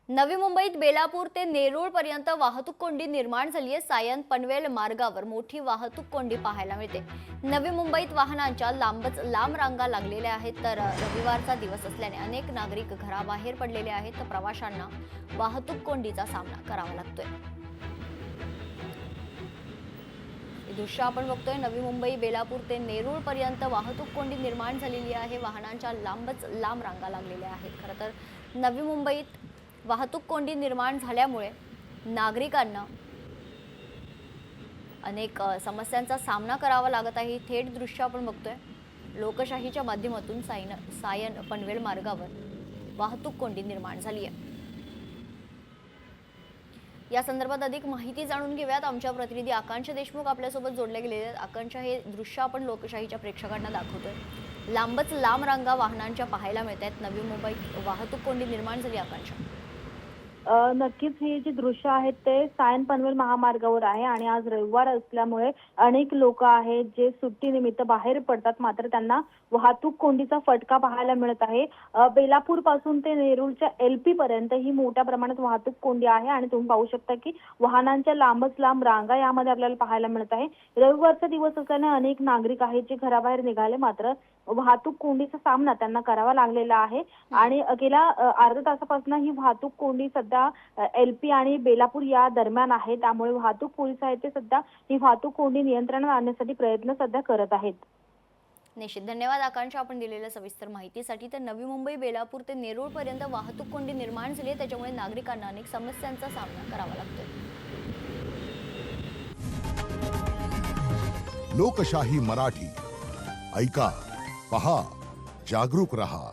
नवी मुंबईत बेलापूर ते नेरूळ पर्यंत वाहतूक कोंडी निर्माण झाली आहे। सायन पनवेल मार्गावर मोठी वाहतूक कोंडी पाहायला मिळते। नवी मुंबईत वाहनांच्या लांबच लांब रांगा लागलेल्या आहेत, तर रविवारचा दिवस असल्याने अनेक नागरिक घराबाहेर पडलेले आहेत, तर प्रवाशांना वाहतूक कोंडीचा सामना करावा लागतोय। हे दृश्य आपण बघतोय। नवी मुंबई बेलापूर ते नेरूळ पर्यंत वाहतूक कोंडी निर्माण झालेली आहे। वाहनांच्या लांबच लांब रांगा लागलेल्या आहेत। खरं तर नवी मुंबईत वाहतूक कोंडी निर्माण झाल्यामुळे नागरिकांना अनेक समस्यांचा सामना करावा लागत आहे। थेट दृश्य आपण बघतोय। लोकशाहीच्या माध्यमातून सायन पनवेल मार्गावर वाहतूक कोंडी निर्माण झाली आहे। या संदर्भात अधिक माहिती जाणून घेऊयात। आमच्या प्रतिनिधी आकांक्षा देशमुख आपल्यासोबत जोडले गेलेले आहेत। आकांक्षा, हे दृश्य आपण लोकशाहीच्या प्रेक्षकांना दाखवतोय। लांबच लांब रांगा वाहनांच्या पाहायला मिळतात। नवी मुंबईत वाहतूक कोंडी निर्माण झाली। आकांक्षा, नक्कीच हे जे दृश्य आहेत ते सायन पनवेल महामार्गावर आहे आणि आज रविवार असल्यामुळे अनेक लोक आहेत जे सुट्टीनिमित्त बाहेर पडतात, मात्र त्यांना वाहतूक कोंडीचा फटका पाहायला मिळत आहे। बेलापूर पासून ते नेरूळच्या एलपी पर्यंत ही मोठ्या प्रमाणात वाहतूक कोंडी आहे आणि तुम्ही पाहू शकता की वाहनांच्या लांबच लांब रांगा यामध्ये आपल्याला पाहायला मिळत आहे। रविवारचा दिवस असल्याने अनेक नागरिक आहेत जे घराबाहेर निघाले, मात्र वाहतूक कोंडीचा सामना त्यांना करावा लागलेला आहे आणि गेल्या अर्ध्या तासापासून ही वाहतूक कोंडी सध्या एलपी आणि बेलापूर या दरम्यान आहे। त्यामुळे वाहतूक पोलीस आहेत ते सध्या ही वाहतूक कोंडी नियंत्रणात आणण्यासाठी प्रयत्न सध्या करत आहेत। निश्चित धन्यवाद आकांक्षा, आपण दिलेल्या सविस्तर माहितीसाठी। तर नवी मुंबई बेलापूर ते नेरूळ पर्यंत वाहतूक कोंडी निर्माण झाली आहे, त्याच्यामुळे नागरिकांना अनेक समस्यांचा सामना करावा लागतोय। लोकशाही मराठी ऐका, पहा, जागरूक रहा।